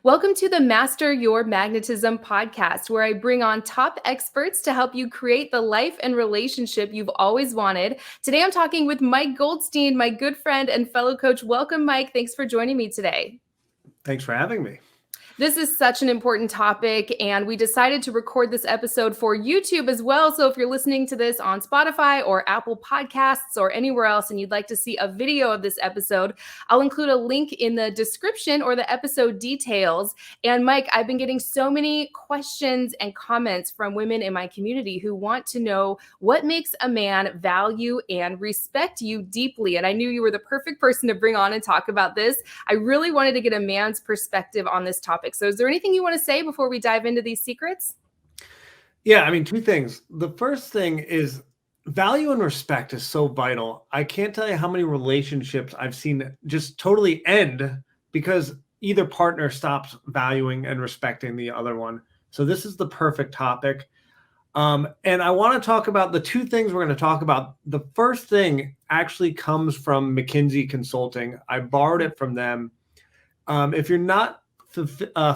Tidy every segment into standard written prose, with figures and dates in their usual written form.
Welcome to the Master Your Magnetism podcast, where I bring on top experts to help you create the life and relationship you've always wanted. Today, I'm talking with Mike Goldstein, my good friend and fellow coach. Welcome, Mike. Thanks for joining me today. Thanks for having me. This is such an important topic, and we decided to record this episode for YouTube as well. So if you're listening to this on Spotify or Apple Podcasts or anywhere else, and you'd like to see a video of this episode, I'll include a link in the description or the episode details. And Mike, I've been getting so many questions and comments from women in my community who want to know what makes a man value and respect you deeply. And I knew you were the perfect person to bring on and talk about this. I really wanted to get a man's perspective on this topic. So is there anything you want to say before we dive into these secrets? Yeah, I mean, two things. The first thing is value and respect is so vital. I can't tell you how many relationships I've seen just totally end because either partner stops valuing and respecting the other one. So this is the perfect topic. And I want to talk about the two things we're going to talk about. The first thing actually comes from McKinsey Consulting. I borrowed it from them. If you're not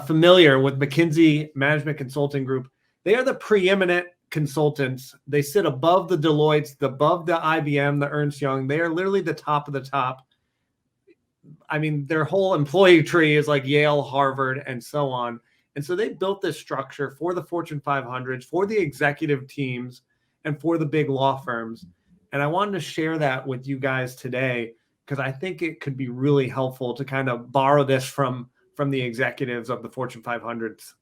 familiar with McKinsey Management Consulting Group, they are the preeminent consultants. They sit above the Deloittes, above the IBM, the Ernst Young. They are literally the top of the top. I mean, their whole employee tree is like Yale, Harvard, and so on. And so they built this structure for the Fortune 500s, for the executive teams, and for the big law firms. And I wanted to share that with you guys today because I think it could be really helpful to kind of borrow this from the executives of the Fortune 500s.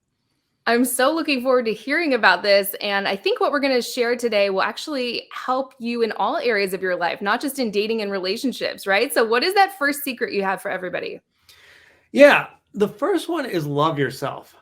I'm so looking forward to hearing about this. And I think what we're going to share today will actually help you in all areas of your life, not just in dating and relationships, right? So what is that first secret you have for everybody? Yeah, the first one is love yourself.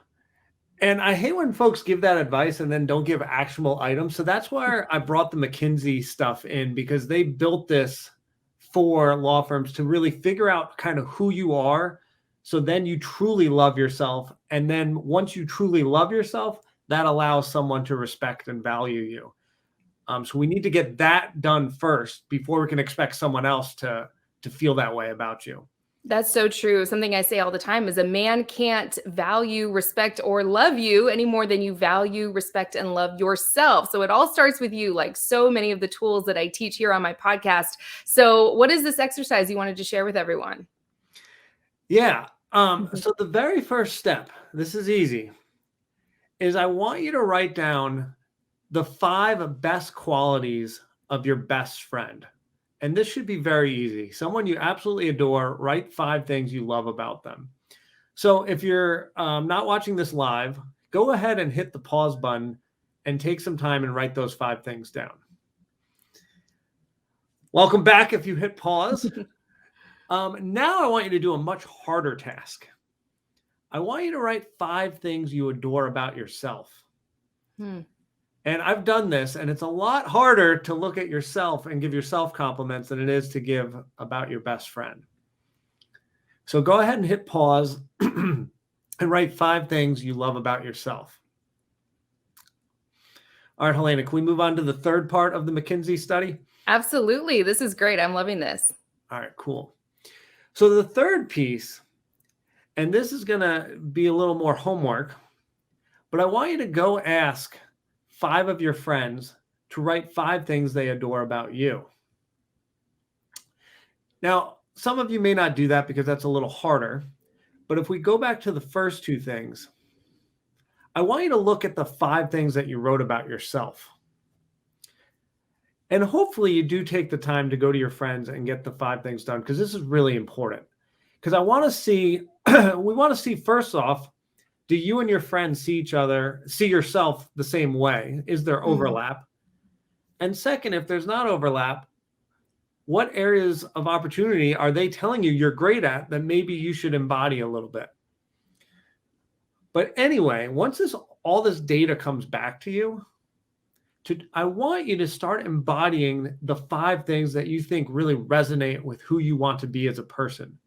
And I hate when folks give that advice and then don't give actionable items. So that's why I brought the McKinsey stuff in, because they built this for law firms to really figure out kind of who you are. So then you truly love yourself. And then once you truly love yourself, that allows someone to respect and value you. So we need to get that done first before we can expect someone else to feel that way about you. That's so true. Something I say all the time is a man can't value, respect, or love you any more than you value, respect, and love yourself. So it all starts with you, like so many of the tools that I teach here on my podcast. So what is this exercise you wanted to share with everyone? Yeah. So the very first step, this is easy, is I want you to write down the 5 best qualities of your best friend. And this should be very easy. Someone you absolutely adore, write 5 things you love about them. So if you're not watching this live, go ahead and hit the pause button and take some time and write those 5 things down. Welcome back if you hit pause. Now I want you to do a much harder task. I want you to write 5 things you adore about yourself. And I've done this, and it's a lot harder to look at yourself and give yourself compliments than it is to give about your best friend. So go ahead and hit pause and write 5 things you love about yourself. All right, Helena, can we move on to the third part of the McKinsey study? Absolutely. This is great. I'm loving this. All right, cool. So the third piece, and this is going to be a little more homework, but I want you to go ask 5 of your friends to write 5 things they adore about you. Now, some of you may not do that because that's a little harder, but if we go back to the first 2 things, I want you to look at the 5 things that you wrote about yourself. And hopefully you do take the time to go to your friends and get the 5 things done, because this is really important. Because I want to see, we want to see, first off, do you and your friends see yourself the same way? Is there overlap? And second, if there's not overlap, what areas of opportunity are they telling you you're great at that maybe you should embody a little bit? But anyway, once all this data comes back to you, I want you to start embodying the 5 things that you think really resonate with who you want to be as a person.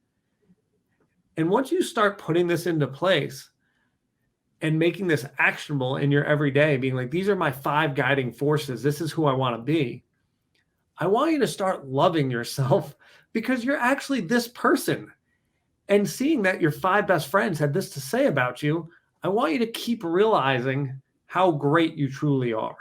And once you start putting this into place and making this actionable in your everyday, being like, these are my 5 guiding forces, this is who I want to be, I want you to start loving yourself because you're actually this person. and seeing that your 5 best friends had this to say about you, I want you to keep realizing how great you truly are.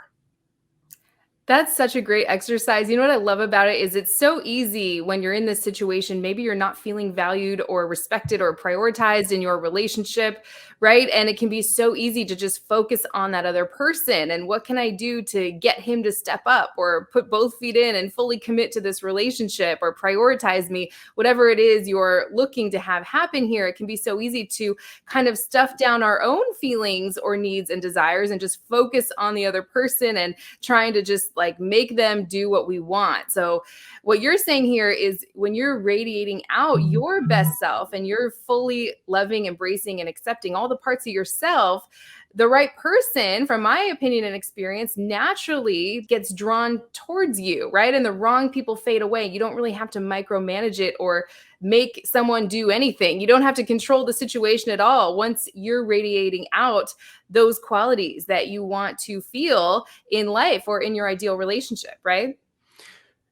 That's such a great exercise. You know what I love about it is it's so easy when you're in this situation. Maybe you're not feeling valued or respected or prioritized in your relationship, right? And it can be so easy to just focus on that other person and what can I do to get him to step up or put both feet in and fully commit to this relationship or prioritize me, whatever it is you're looking to have happen here. It can be so easy to kind of stuff down our own feelings or needs and desires and just focus on the other person and trying to just like make them do what we want. So what you're saying here is when you're radiating out your best self and you're fully loving, embracing, and accepting all the parts of yourself, the right person, from my opinion and experience, naturally gets drawn towards you, right? And the wrong people fade away. You don't really have to micromanage it or make someone do anything. You don't have to control the situation at all. Once you're radiating out those qualities that you want to feel in life or in your ideal relationship, right?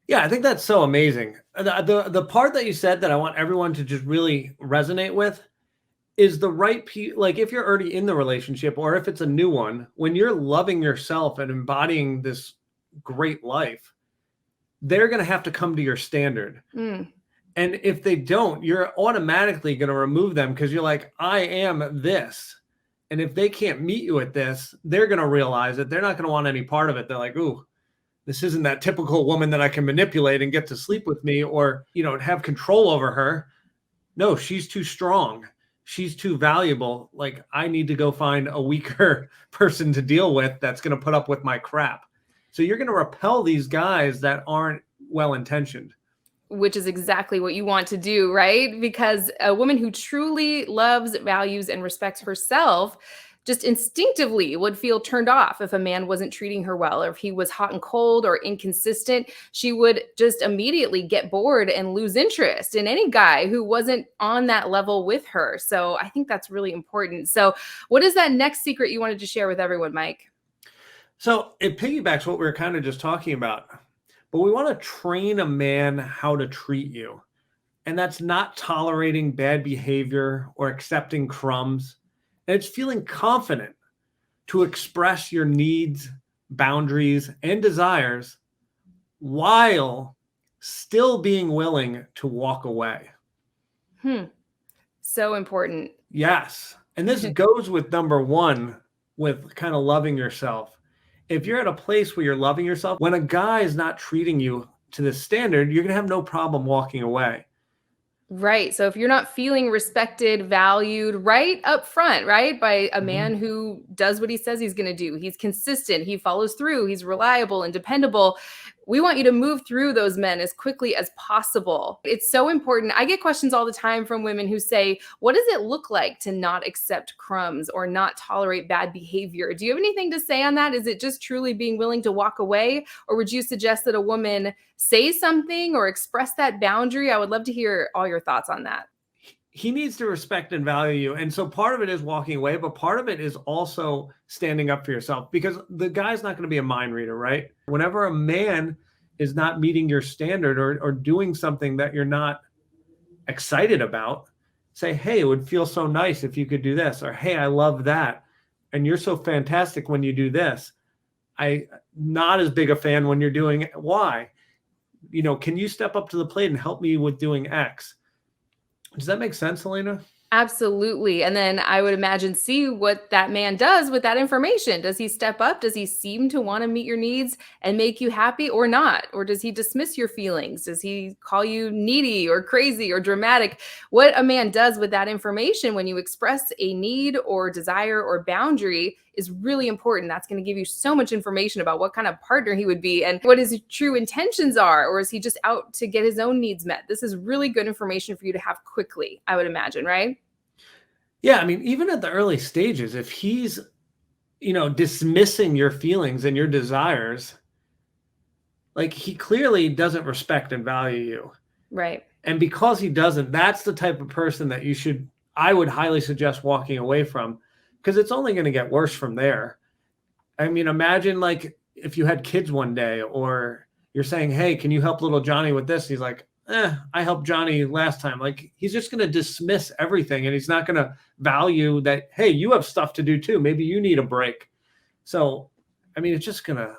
Yeah, I think that's so amazing. The part that you said that I want everyone to just really resonate with is the right like if you're already in the relationship or if it's a new one, when you're loving yourself and embodying this great life, they're going to have to come to your standard. Mm. And if they don't, you're automatically going to remove them because you're like, I am this. And if they can't meet you at this, they're going to realize that they're not going to want any part of it. They're like, ooh, this isn't that typical woman that I can manipulate and get to sleep with me or, have control over her. No, she's too strong. She's too valuable. Like, I need to go find a weaker person to deal with that's going to put up with my crap. So you're going to repel these guys that aren't well-intentioned. Which is exactly what you want to do, right? Because a woman who truly loves, values, and respects herself just instinctively would feel turned off if a man wasn't treating her well, or if he was hot and cold or inconsistent. She would just immediately get bored and lose interest in any guy who wasn't on that level with her. So I think that's really important. So what is that next secret you wanted to share with everyone, Mike? So it piggybacks what we were kind of just talking about, but we want to train a man how to treat you. And that's not tolerating bad behavior or accepting crumbs. And it's feeling confident to express your needs, boundaries, and desires while still being willing to walk away. So important. Yes. And this goes with number one, with kind of loving yourself. If you're at a place where you're loving yourself, when a guy is not treating you to the standard, you're going to have no problem walking away. Right. So if you're not feeling respected, valued right up front, right, by a man who does what he says he's going to do, he's consistent, he follows through, he's reliable and dependable, we want you to move through those men as quickly as possible. It's so important. I get questions all the time from women who say, what does it look like to not accept crumbs or not tolerate bad behavior? Do you have anything to say on that? Is it just truly being willing to walk away? Or would you suggest that a woman say something or express that boundary? I would love to hear all your thoughts on that. He needs to respect and value you. And so part of it is walking away, but part of it is also standing up for yourself, because the guy's not going to be a mind reader, right? Whenever a man is not meeting your standard or doing something that you're not excited about, say, hey, it would feel so nice if you could do this, or hey, I love that. And you're so fantastic when you do this. I'm not as big a fan when you're doing Y. Can you step up to the plate and help me with doing X? Does that make sense, Helena? Absolutely. And then I would imagine see what that man does with that information. Does he step up? Does he seem to want to meet your needs and make you happy or not? Or does he dismiss your feelings? Does he call you needy or crazy or dramatic? What a man does with that information when you express a need or desire or boundary is really important. That's going to give you so much information about what kind of partner he would be and what his true intentions are. Or is he just out to get his own needs met? This is really good information for you to have quickly, I would imagine, right? Yeah, I mean, even at the early stages, if he's, dismissing your feelings and your desires, like he clearly doesn't respect and value you. Right. And because he doesn't, that's the type of person that I would highly suggest walking away from, because it's only going to get worse from there. I mean, imagine like if you had kids one day or you're saying, hey, can you help little Johnny with this? He's like, I helped Johnny last time. Like, he's just going to dismiss everything, and he's not going to value that, hey, you have stuff to do too. Maybe you need a break. So, I mean, it's just going to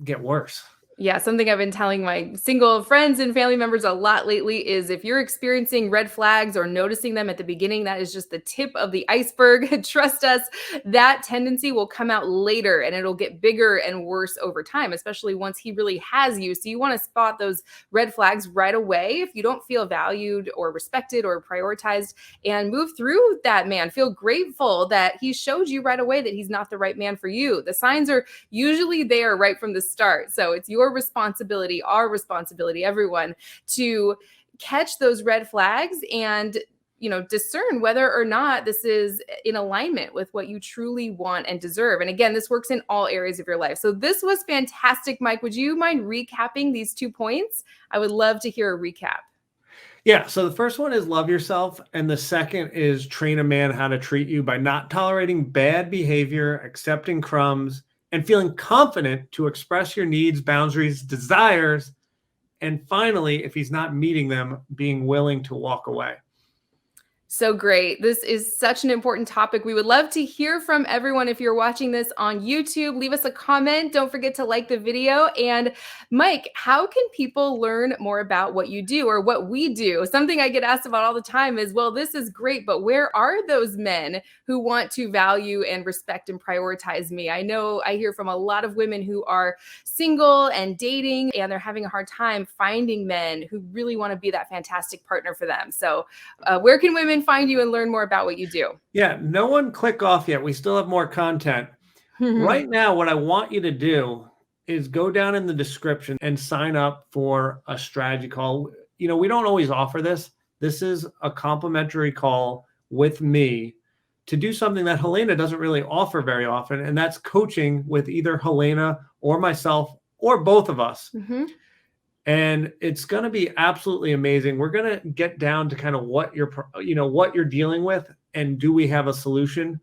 get worse. Yeah, something I've been telling my single friends and family members a lot lately is if you're experiencing red flags or noticing them at the beginning, that is just the tip of the iceberg. Trust us, that tendency will come out later and it'll get bigger and worse over time, especially once he really has you. So you want to spot those red flags right away if you don't feel valued or respected or prioritized, and move through that man. Feel grateful that he showed you right away that he's not the right man for you. The signs are usually there right from the start. So it's your responsibility, our responsibility, everyone, to catch those red flags and discern whether or not this is in alignment with what you truly want and deserve. And again, this works in all areas of your life. So this was fantastic, Mike. Would you mind recapping these 2 points? I would love to hear a recap. Yeah. So the first one is love yourself. And the second is train a man how to treat you by not tolerating bad behavior, accepting crumbs, and feeling confident to express your needs, boundaries, desires. And finally, if he's not meeting them, being willing to walk away. So great. This is such an important topic. We would love to hear from everyone. If you're watching this on YouTube, leave us a comment. Don't forget to like the video. And Mike, how can people learn more about what you do or what we do? Something I get asked about all the time is, well, this is great, but where are those men who want to value and respect and prioritize me? I know I hear from a lot of women who are single and dating, and they're having a hard time finding men who really want to be that fantastic partner for them. So where can women find you and learn more about what you do? Yeah, no one click off yet. We still have more content. Right now, what I want you to do is go down in the description and sign up for a strategy call. We don't always offer this. This is a complimentary call with me to do something that Helena doesn't really offer very often, and that's coaching with either Helena or myself or both of us. And it's going to be absolutely amazing. We're going to get down to kind of what you're dealing with, and do we have a solution?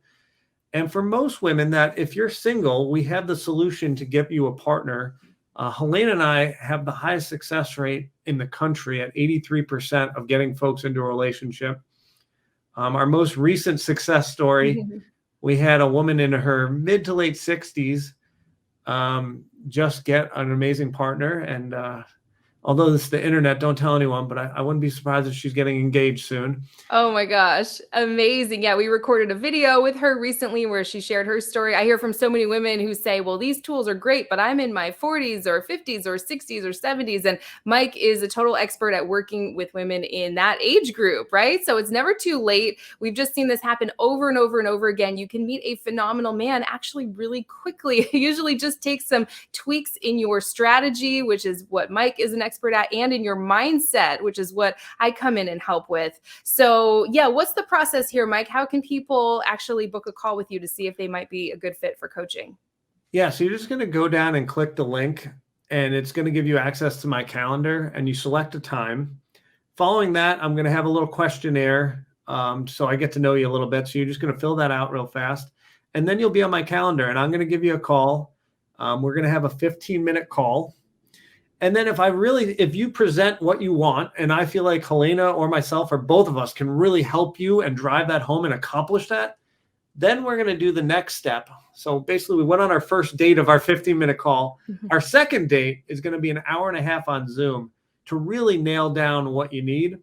And for most women, that if you're single, we have the solution to get you a partner. Helena and I have the highest success rate in the country at 83% of getting folks into a relationship. Our most recent success story, we had a woman in her mid to late 60s just get an amazing partner. And although this is the internet, don't tell anyone, but I wouldn't be surprised if she's getting engaged soon. Oh my gosh. Amazing. Yeah, we recorded a video with her recently where she shared her story. I hear from so many women who say, well, these tools are great, but I'm in my 40s or 50s or 60s or 70s. And Mike is a total expert at working with women in that age group, right? So it's never too late. We've just seen this happen over and over and over again. You can meet a phenomenal man actually really quickly. It usually just takes some tweaks in your strategy, which is what Mike is an expert at, and in your mindset, which is what I come in and help with. So yeah, what's the process here, Mike? How can people actually book a call with you to see if they might be a good fit for coaching? Yeah, so you're just going to go down and click the link, and it's going to give you access to my calendar, and you select a time. Following that, I'm going to have a little questionnaire, so I get to know you a little bit. So you're just going to fill that out real fast, and then you'll be on my calendar, and I'm going to give you a call. We're going to have a 15-minute call. And then if you present what you want, and I feel like Helena or myself or both of us can really help you and drive that home and accomplish that, then we're going to do the next step. So basically, we went on our first date of our 15-minute call. Our second date is going to be an hour and a half on Zoom to really nail down what you need.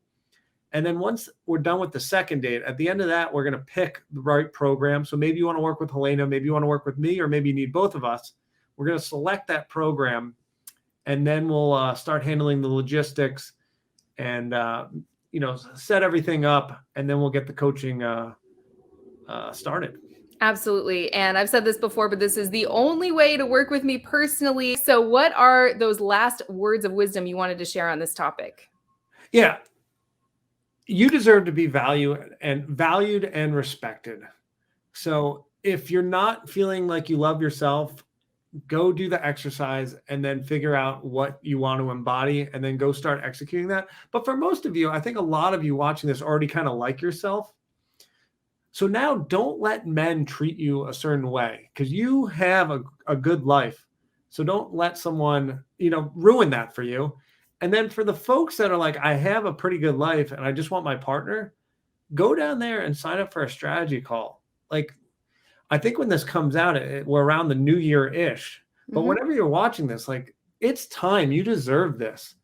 And then once we're done with the second date, at the end of that, we're going to pick the right program. So maybe you want to work with Helena, maybe you want to work with me, or maybe you need both of us. We're going to select that program. And then we'll start handling the logistics and, set everything up. And then we'll get the coaching started. Absolutely. And I've said this before, but this is the only way to work with me personally. So what are those last words of wisdom you wanted to share on this topic? Yeah. You deserve to be valued and respected. So if you're not feeling like you love yourself, go do the exercise and then figure out what you want to embody and then go start executing that. But for most of you, I think a lot of you watching this already kind of like yourself. So now don't let men treat you a certain way, because you have a good life. So don't let someone, ruin that for you. And then for the folks that are like, I have a pretty good life and I just want my partner, go down there and sign up for a strategy call. Like, I think when this comes out, we're around the new year-ish. But whenever you're watching this, like, it's time. You deserve this.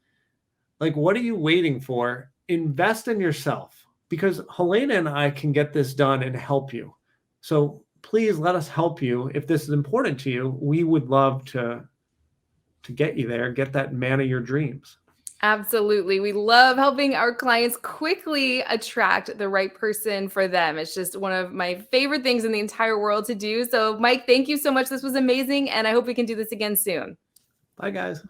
Like, what are you waiting for? Invest in yourself, because Helena and I can get this done and help you. So please let us help you. If this is important to you, we would love to get you there, get that man of your dreams. Absolutely. We love helping our clients quickly attract the right person for them. It's just one of my favorite things in the entire world to do. So, Mike, thank you so much. This was amazing. And I hope we can do this again soon. Bye, guys.